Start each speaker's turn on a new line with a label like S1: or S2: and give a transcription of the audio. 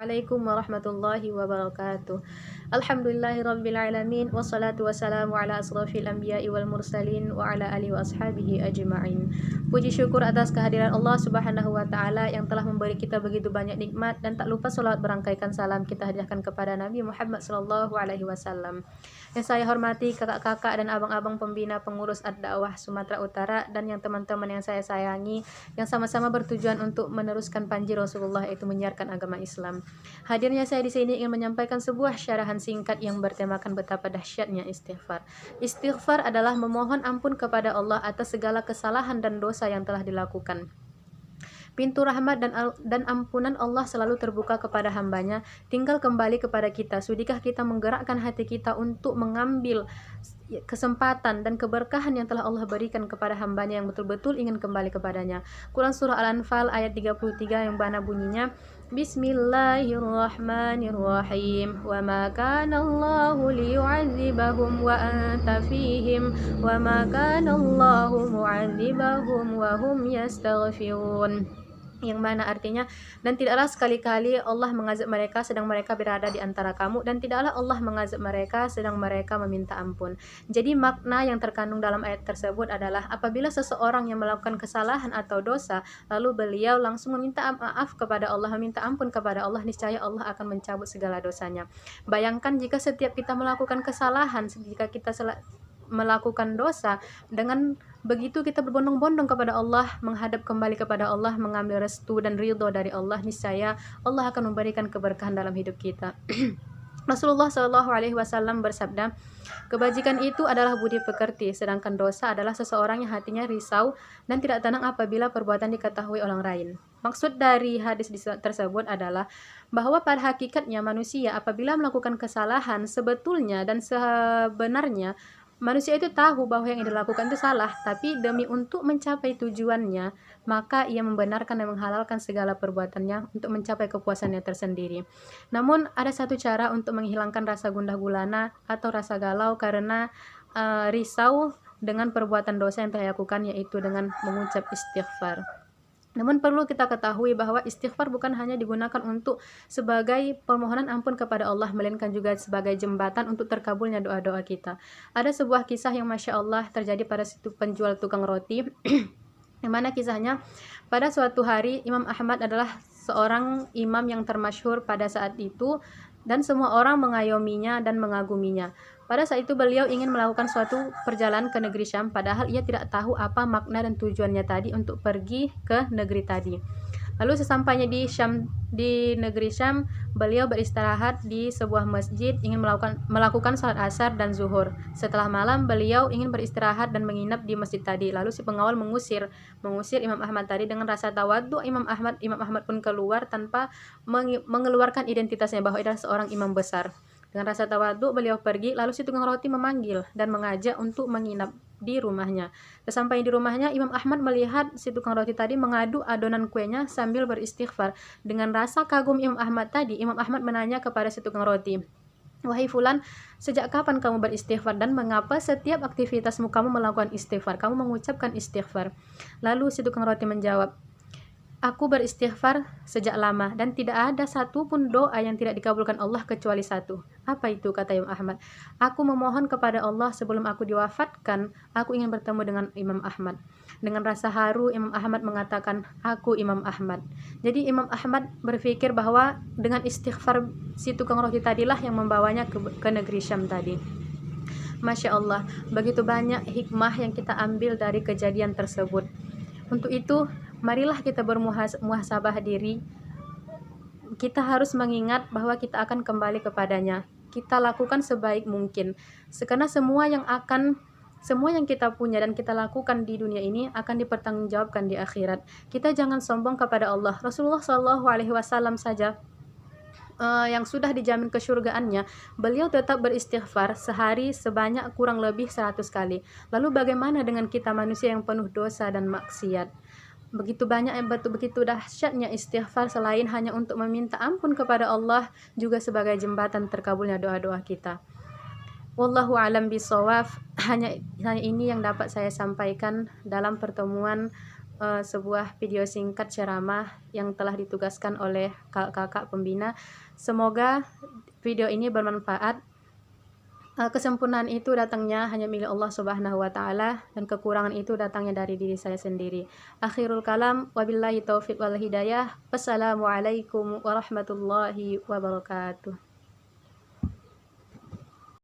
S1: Assalamualaikum warahmatullahi wabarakatuh. Alhamdulillahirabbil alamin wassalatu wassalamu ala asrofil anbiya'i wal mursalin wa ala alihi wa ashabihi ajma'in. Puji syukur atas kehadiran Allah Subhanahu wa taala yang telah memberi kita begitu banyak nikmat, dan tak lupa salawat berangkaikan salam kita hadiahkan kepada Nabi Muhammad sallallahu alaihi wasallam. Yang saya hormati kakak-kakak dan abang-abang pembina pengurus ad-dakwah Sumatera Utara, dan yang teman-teman yang saya sayangi, yang sama-sama bertujuan untuk meneruskan panji Rasulullah, yaitu menyiarkan agama Islam. Hadirnya saya di sini ingin menyampaikan sebuah syarahan singkat yang bertemakan betapa dahsyatnya istighfar. Istighfar adalah memohon ampun kepada Allah atas segala kesalahan dan dosa yang telah dilakukan. Pintu rahmat dan ampunan Allah selalu terbuka kepada hambanya. Tinggal kembali kepada kita. Sudikah kita menggerakkan hati kita untuk mengambil kesempatan dan keberkahan yang telah Allah berikan kepada hambanya yang betul-betul ingin kembali kepadanya. Quran surah Al-Anfal ayat 33 yang mana bunyinya, Bismillahirrahmanirrahim. Wa ma kana Allahu liyu'adzibahum wa anta fihim wa ma kana Allahu mu'adzibahum wa hum yastaghfirun. Yang mana artinya, dan tidaklah sekali-kali Allah mengazab mereka sedang mereka berada di antara kamu, dan tidaklah Allah mengazab mereka sedang mereka meminta ampun. Jadi makna yang terkandung dalam ayat tersebut adalah apabila seseorang yang melakukan kesalahan atau dosa, lalu beliau langsung meminta maaf kepada Allah, meminta ampun kepada Allah, niscaya Allah akan mencabut segala dosanya. Bayangkan jika setiap kita melakukan kesalahan, jika kita melakukan dosa, dengan begitu kita berbondong-bondong kepada Allah, menghadap kembali kepada Allah, mengambil restu dan ridho dari Allah, niscaya Allah akan memberikan keberkahan dalam hidup kita. Rasulullah Shallallahu Alaihi Wasallam bersabda, kebajikan itu adalah budi pekerti, sedangkan dosa adalah seseorang yang hatinya risau dan tidak tenang apabila perbuatan diketahui orang lain. Maksud dari hadis tersebut adalah bahwa pada hakikatnya manusia apabila melakukan kesalahan, sebetulnya dan sebenarnya manusia itu tahu bahwa yang dilakukan itu salah, tapi demi untuk mencapai tujuannya, maka ia membenarkan dan menghalalkan segala perbuatannya untuk mencapai kepuasannya tersendiri. Namun ada satu cara untuk menghilangkan rasa gundah gulana atau rasa galau karena risau dengan perbuatan dosa yang telah dilakukan, yaitu dengan mengucap istighfar. Namun perlu kita ketahui bahwa istighfar bukan hanya digunakan untuk sebagai permohonan ampun kepada Allah, melainkan juga sebagai jembatan untuk terkabulnya doa-doa kita. Ada sebuah kisah yang Masya Allah terjadi pada situ penjual tukang roti, yang mana kisahnya pada suatu hari Imam Ahmad adalah seorang imam yang termasyhur pada saat itu, dan semua orang mengayominya dan mengaguminya. Pada saat itu beliau ingin melakukan suatu perjalanan ke negeri Syam, padahal ia tidak tahu apa makna dan tujuannya tadi untuk pergi ke negeri tadi. Lalu sesampainya di negeri Syam, beliau beristirahat di sebuah masjid, ingin melakukan salat asar dan zuhur. Setelah malam, beliau ingin beristirahat dan menginap di masjid tadi. Lalu si pengawal mengusir Imam Ahmad tadi dengan rasa tawadhu. Imam Ahmad pun keluar tanpa mengeluarkan identitasnya bahwa ia adalah seorang imam besar. Dengan rasa tawadhu beliau pergi, lalu si tukang roti memanggil dan mengajak untuk menginap di rumahnya. Sesampai di rumahnya, Imam Ahmad melihat si tukang roti tadi mengadu adonan kuenya sambil beristighfar. Dengan rasa kagum Imam Ahmad tadi, Imam Ahmad menanya kepada si tukang roti, "Wahai fulan, sejak kapan kamu beristighfar dan mengapa setiap aktivitasmu kamu melakukan istighfar, kamu mengucapkan istighfar?" Lalu si tukang roti menjawab, "Aku beristighfar sejak lama dan tidak ada satu pun doa yang tidak dikabulkan Allah kecuali satu." "Apa itu?" kata Imam Ahmad. "Aku memohon kepada Allah sebelum aku diwafatkan, aku ingin bertemu dengan Imam Ahmad." Dengan rasa haru Imam Ahmad mengatakan, "Aku Imam Ahmad." Jadi Imam Ahmad berpikir bahwa dengan istighfar si tukang roti tadilah yang membawanya ke negeri Syam tadi. Masya Allah, begitu banyak hikmah yang kita ambil dari kejadian tersebut. Untuk itu, marilah kita bermuhasabah diri. Kita harus mengingat bahwa kita akan kembali kepadanya. Kita lakukan sebaik mungkin. Karena semua yang kita punya dan kita lakukan di dunia ini akan dipertanggungjawabkan di akhirat. Kita jangan sombong kepada Allah. Rasulullah Shallallahu Alaihi Wasallam saja yang sudah dijamin kesyurgaannya, beliau tetap beristighfar sehari sebanyak kurang lebih 100 kali. Lalu bagaimana dengan kita manusia yang penuh dosa dan maksiat? Begitu banyak begitu dahsyatnya istighfar, selain hanya untuk meminta ampun kepada Allah, juga sebagai jembatan terkabulnya doa-doa kita. Wallahu alam bisawab. Hanya ini yang dapat saya sampaikan dalam pertemuan sebuah video singkat ceramah yang telah ditugaskan oleh kakak pembina. Semoga video ini bermanfaat. Kesempurnaan itu datangnya hanya milik Allah Subhanahu wa taala, dan kekurangan itu datangnya dari diri saya sendiri. Akhirul kalam, wabillahi taufiq wal hidayah. Wassalamualaikum warahmatullahi wabarakatuh.